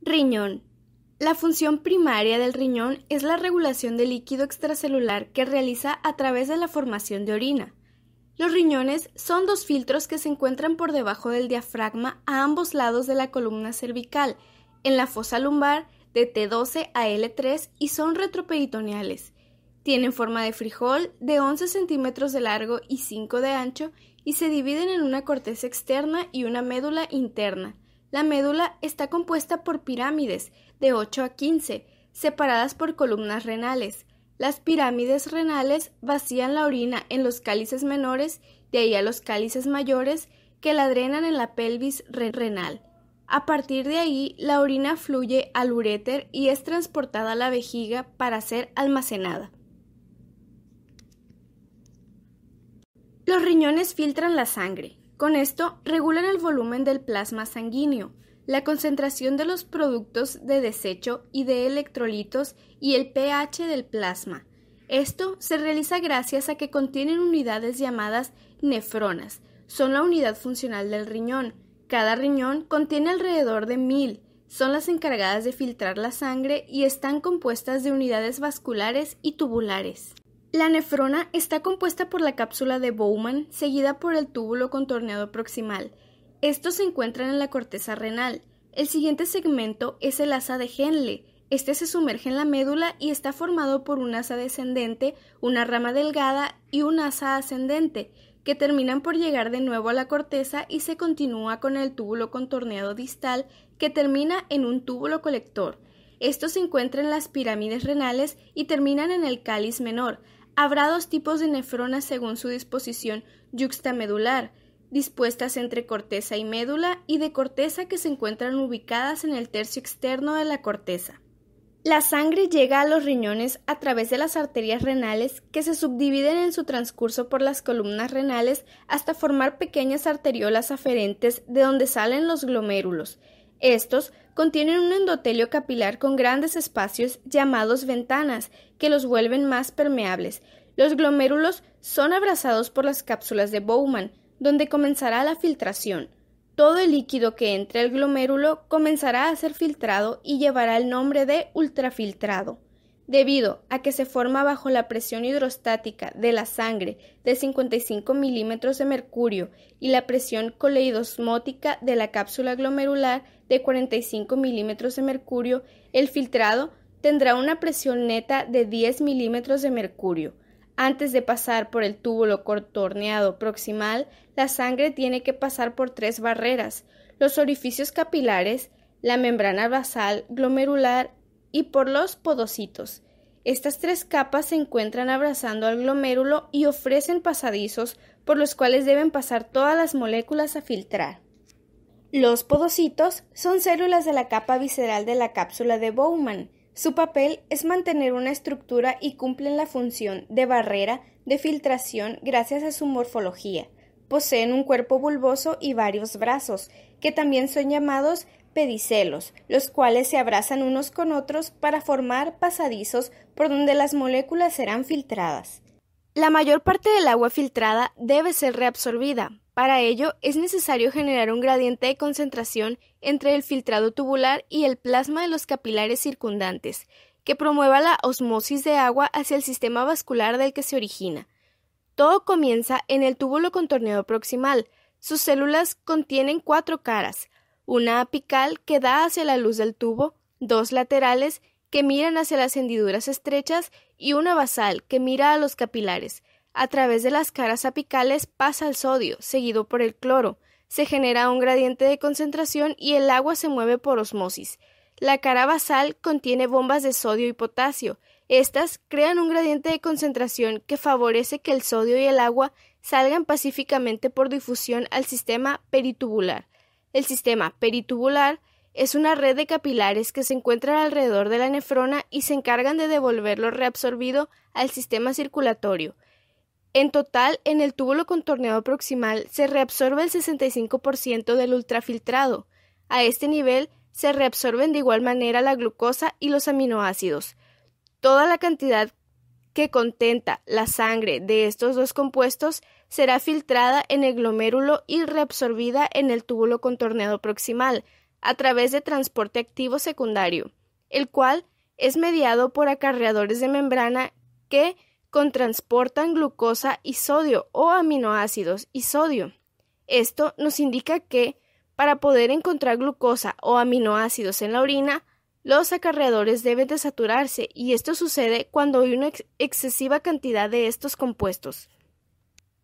Riñón. La función primaria del riñón es la regulación del líquido extracelular que realiza a través de la formación de orina. Los riñones son dos filtros que se encuentran por debajo del diafragma a ambos lados de la columna cervical, en la fosa lumbar de T12 a L3 y son retroperitoneales. Tienen forma de frijol de 11 centímetros de largo y 5 de ancho y se dividen en una corteza externa y una médula interna. La médula está compuesta por pirámides de 8 a 15, separadas por columnas renales. Las pirámides renales vacían la orina en los cálices menores, de ahí a los cálices mayores, que la drenan en la pelvis renal. A partir de ahí, la orina fluye al uréter y es transportada a la vejiga para ser almacenada. Los riñones filtran la sangre. Con esto, regulan el volumen del plasma sanguíneo, la concentración de los productos de desecho y de electrolitos y el pH del plasma. Esto se realiza gracias a que contienen unidades llamadas nefronas. Son la unidad funcional del riñón. Cada riñón contiene alrededor de 1000. Son las encargadas de filtrar la sangre y están compuestas de unidades vasculares y tubulares. La nefrona está compuesta por la cápsula de Bowman, seguida por el túbulo contorneado proximal. Estos se encuentran en la corteza renal. El siguiente segmento es el asa de Henle. Este se sumerge en la médula y está formado por un asa descendente, una rama delgada y un asa ascendente, que terminan por llegar de nuevo a la corteza y se continúa con el túbulo contorneado distal, que termina en un túbulo colector. Estos se encuentran en las pirámides renales y terminan en el cáliz menor. Habrá dos tipos de nefronas según su disposición yuxtamedular, dispuestas entre corteza y médula, y de corteza que se encuentran ubicadas en el tercio externo de la corteza. La sangre llega a los riñones a través de las arterias renales que se subdividen en su transcurso por las columnas renales hasta formar pequeñas arteriolas aferentes de donde salen los glomérulos. Estos contienen un endotelio capilar con grandes espacios llamados ventanas que los vuelven más permeables. Los glomérulos son abrazados por las cápsulas de Bowman, donde comenzará la filtración. Todo el líquido que entre al glomérulo comenzará a ser filtrado y llevará el nombre de ultrafiltrado. Debido a que se forma bajo la presión hidrostática de la sangre de 55 milímetros de mercurio y la presión coleidosmótica de la cápsula glomerular de 45 milímetros de mercurio, el filtrado tendrá una presión neta de 10 milímetros de mercurio. Antes de pasar por el túbulo contorneado proximal, la sangre tiene que pasar por 3 barreras: los orificios capilares, la membrana basal glomerular y por los podocitos. Estas 3 capas se encuentran abrazando al glomérulo y ofrecen pasadizos por los cuales deben pasar todas las moléculas a filtrar. Los podocitos son células de la capa visceral de la cápsula de Bowman. Su papel es mantener una estructura y cumplen la función de barrera de filtración gracias a su morfología. Poseen un cuerpo bulboso y varios brazos, que también son llamados pedicelos, los cuales se abrazan unos con otros para formar pasadizos por donde las moléculas serán filtradas. La mayor parte del agua filtrada debe ser reabsorbida. Para ello, es necesario generar un gradiente de concentración entre el filtrado tubular y el plasma de los capilares circundantes, que promueva la osmosis de agua hacia el sistema vascular del que se origina. Todo comienza en el túbulo contorneado proximal. Sus células contienen 4 caras, una apical que da hacia la luz del tubo, 2 laterales que miran hacia las hendiduras estrechas y una basal que mira a los capilares. A través de las caras apicales pasa el sodio, seguido por el cloro. Se genera un gradiente de concentración y el agua se mueve por osmosis. La cara basal contiene bombas de sodio y potasio. Estas crean un gradiente de concentración que favorece que el sodio y el agua salgan pacíficamente por difusión al sistema peritubular. El sistema peritubular es una red de capilares que se encuentran alrededor de la nefrona y se encargan de devolver lo reabsorbido al sistema circulatorio. En total, en el túbulo contorneado proximal se reabsorbe el 65% del ultrafiltrado. A este nivel se reabsorben de igual manera la glucosa y los aminoácidos. Toda la cantidad que contenta la sangre de estos dos compuestos será filtrada en el glomérulo y reabsorbida en el túbulo contorneado proximal. a través de transporte activo secundario, el cual es mediado por acarreadores de membrana que contransportan glucosa y sodio o aminoácidos y sodio. Esto nos indica que, para poder encontrar glucosa o aminoácidos en la orina, los acarreadores deben de saturarse, y esto sucede cuando hay una excesiva cantidad de estos compuestos.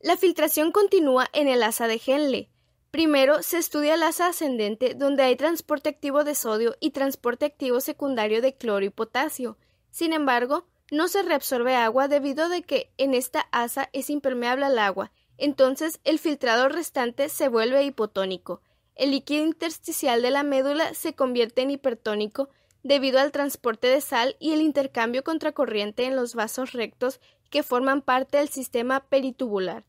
La filtración continúa en el asa de Henle. Primero se estudia el asa ascendente, donde hay transporte activo de sodio y transporte activo secundario de cloro y potasio. Sin embargo, no se reabsorbe agua debido a que en esta asa es impermeable al agua, entonces el filtrado restante se vuelve hipotónico. El líquido intersticial de la médula se convierte en hipertónico debido al transporte de sal y el intercambio contracorriente en los vasos rectos que forman parte del sistema peritubular.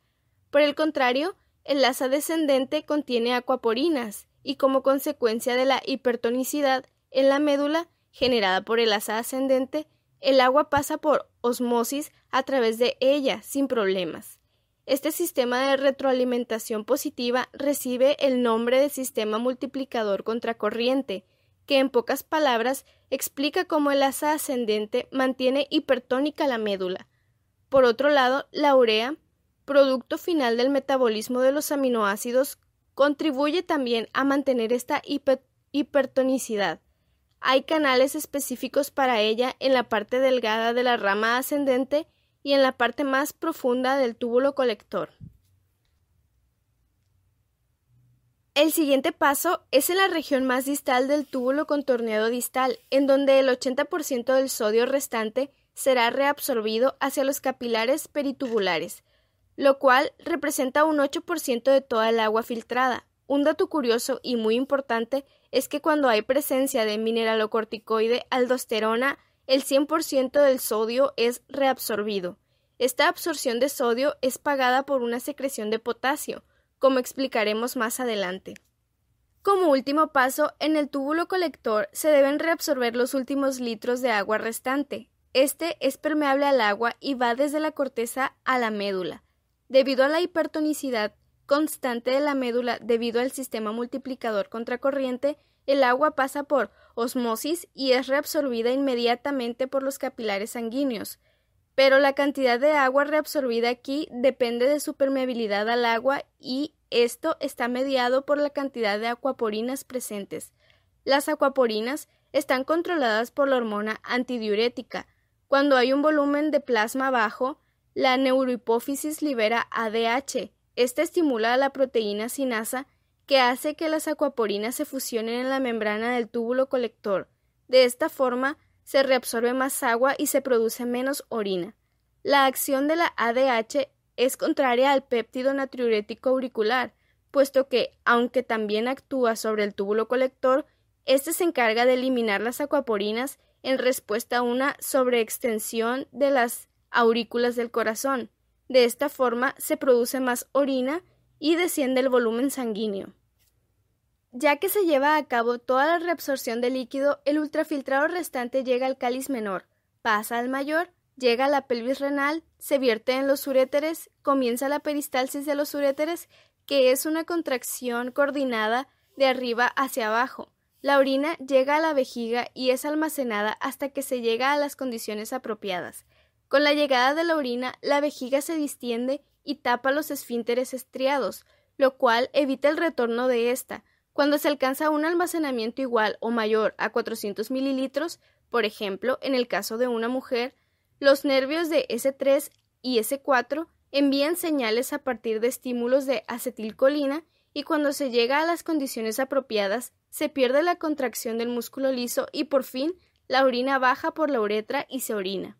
Por el contrario, el asa descendente contiene aquaporinas y, como consecuencia de la hipertonicidad en la médula generada por el asa ascendente, el agua pasa por osmosis a través de ella sin problemas. Este sistema de retroalimentación positiva recibe el nombre de sistema multiplicador contracorriente, que en pocas palabras explica cómo el asa ascendente mantiene hipertónica la médula. Por otro lado, la urea, producto final del metabolismo de los aminoácidos, contribuye también a mantener esta hipertonicidad. Hay canales específicos para ella en la parte delgada de la rama ascendente y en la parte más profunda del túbulo colector. El siguiente paso es en la región más distal del túbulo contorneado distal, en donde el 80% del sodio restante será reabsorbido hacia los capilares peritubulares, lo cual representa un 8% de toda el agua filtrada. Un dato curioso y muy importante es que cuando hay presencia de mineralocorticoide aldosterona, el 100% del sodio es reabsorbido. Esta absorción de sodio es pagada por una secreción de potasio, como explicaremos más adelante. Como último paso, en el túbulo colector se deben reabsorber los últimos litros de agua restante. Este es permeable al agua y va desde la corteza a la médula. Debido a la hipertonicidad constante de la médula debido al sistema multiplicador contracorriente, el agua pasa por osmosis y es reabsorbida inmediatamente por los capilares sanguíneos. Pero la cantidad de agua reabsorbida aquí depende de su permeabilidad al agua, y esto está mediado por la cantidad de aquaporinas presentes. Las aquaporinas están controladas por la hormona antidiurética. Cuando hay un volumen de plasma bajo, la neurohipófisis libera ADH. Esta estimula a la proteína sinasa, que hace que las aquaporinas se fusionen en la membrana del túbulo colector. De esta forma, se reabsorbe más agua y se produce menos orina. La acción de la ADH es contraria al péptido natriurético auricular, puesto que, aunque también actúa sobre el túbulo colector, este se encarga de eliminar las aquaporinas en respuesta a una sobreextensión de las aurículas del corazón. De esta forma se produce más orina y desciende el volumen sanguíneo. Ya que se lleva a cabo toda la reabsorción de líquido, el ultrafiltrado restante llega al cáliz menor, pasa al mayor, llega a la pelvis renal, se vierte en los uréteres, comienza la peristalsis de los uréteres, que es una contracción coordinada de arriba hacia abajo. La orina llega a la vejiga y es almacenada hasta que se llega a las condiciones apropiadas. Con la llegada de la orina, la vejiga se distiende y tapa los esfínteres estriados, lo cual evita el retorno de esta. Cuando se alcanza un almacenamiento igual o mayor a 400 mililitros, por ejemplo, en el caso de una mujer, los nervios de S3 y S4 envían señales a partir de estímulos de acetilcolina, y cuando se llega a las condiciones apropiadas, se pierde la contracción del músculo liso y por fin la orina baja por la uretra y se orina.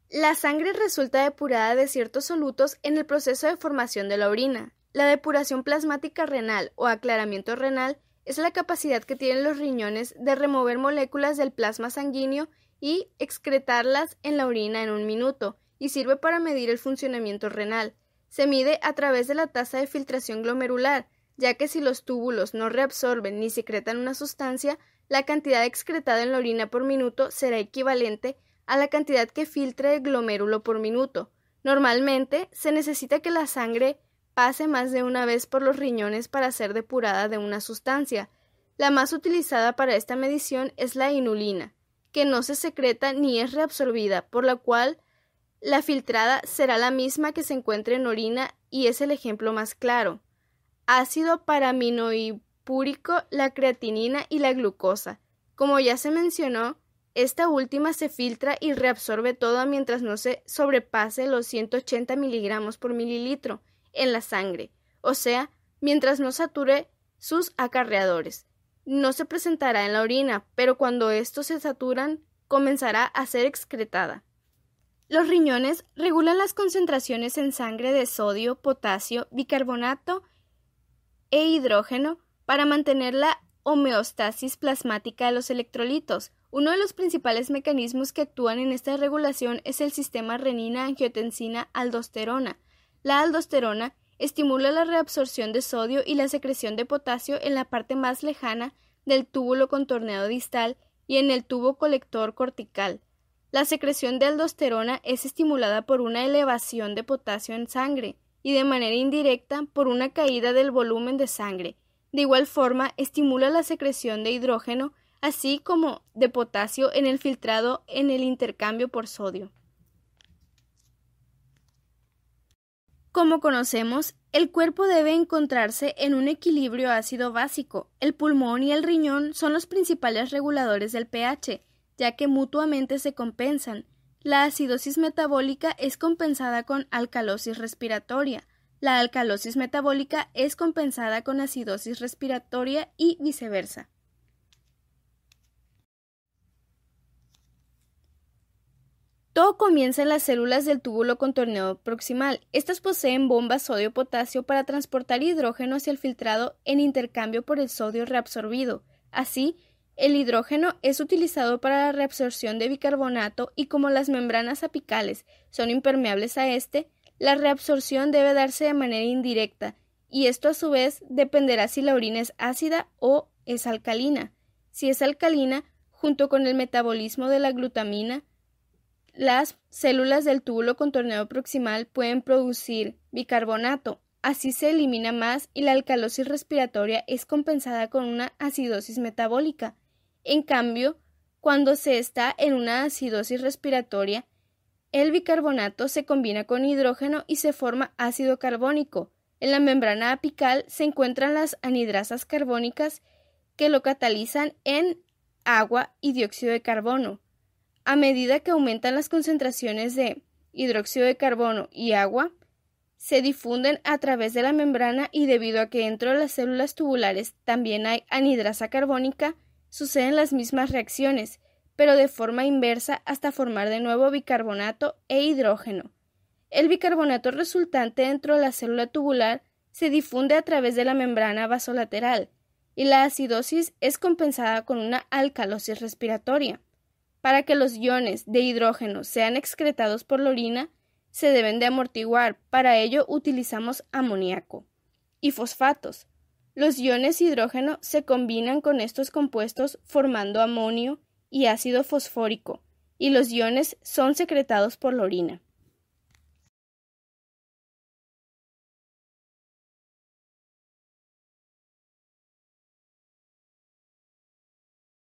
La sangre resulta depurada de ciertos solutos en el proceso de formación de la orina. La depuración plasmática renal o aclaramiento renal es la capacidad que tienen los riñones de remover moléculas del plasma sanguíneo y excretarlas en la orina en 1 minuto, y sirve para medir el funcionamiento renal. Se mide a través de la tasa de filtración glomerular, ya que si los túbulos no reabsorben ni secretan una sustancia, la cantidad excretada en la orina por minuto será equivalente a la cantidad que filtre el glomérulo por minuto. Normalmente, se necesita que la sangre pase más de una vez por los riñones para ser depurada de una sustancia. La más utilizada para esta medición es la inulina, que no se secreta ni es reabsorbida, por lo cual la filtrada será la misma que se encuentra en orina y es el ejemplo más claro. Ácido paraminoipúrico, la creatinina y la glucosa. Como ya se mencionó, esta última se filtra y reabsorbe todo mientras no se sobrepase los 180 miligramos por mililitro en la sangre, o sea, mientras no sature sus acarreadores. No se presentará en la orina, pero cuando estos se saturan, comenzará a ser excretada. Los riñones regulan las concentraciones en sangre de sodio, potasio, bicarbonato e hidrógeno para mantener la homeostasis plasmática de los electrolitos. Uno de los principales mecanismos que actúan en esta regulación es el sistema renina-angiotensina-aldosterona. La aldosterona estimula la reabsorción de sodio y la secreción de potasio en la parte más lejana del túbulo contorneado distal y en el tubo colector cortical. La secreción de aldosterona es estimulada por una elevación de potasio en sangre y de manera indirecta por una caída del volumen de sangre. De igual forma, estimula la secreción de hidrógeno, así como de potasio en el filtrado en el intercambio por sodio. Como conocemos, el cuerpo debe encontrarse en un equilibrio ácido-básico. El pulmón y el riñón son los principales reguladores del pH, ya que mutuamente se compensan. La acidosis metabólica es compensada con alcalosis respiratoria. La alcalosis metabólica es compensada con acidosis respiratoria y viceversa. Todo comienza en las células del túbulo contorneado proximal. Estas poseen bombas sodio-potasio para transportar hidrógeno hacia el filtrado en intercambio por el sodio reabsorbido. Así, el hidrógeno es utilizado para la reabsorción de bicarbonato y como las membranas apicales son impermeables a este, la reabsorción debe darse de manera indirecta y esto a su vez dependerá si la orina es ácida o es alcalina. Si es alcalina, junto con el metabolismo de la glutamina, las células del túbulo contorneado proximal pueden producir bicarbonato, así se elimina más y la alcalosis respiratoria es compensada con una acidosis metabólica. En cambio, cuando se está en una acidosis respiratoria, el bicarbonato se combina con hidrógeno y se forma ácido carbónico. En la membrana apical se encuentran las anhidrasas carbónicas que lo catalizan en agua y dióxido de carbono. A medida que aumentan las concentraciones de hidróxido de carbono y agua, se difunden a través de la membrana y debido a que dentro de las células tubulares también hay anhidrasa carbónica, suceden las mismas reacciones, pero de forma inversa hasta formar de nuevo bicarbonato e hidrógeno. El bicarbonato resultante dentro de la célula tubular se difunde a través de la membrana vasolateral y la acidosis es compensada con una alcalosis respiratoria. Para que los iones de hidrógeno sean excretados por la orina, se deben de amortiguar. Para ello utilizamos amoníaco y fosfatos. Los iones hidrógeno se combinan con estos compuestos formando amonio y ácido fosfórico, y los iones son secretados por la orina.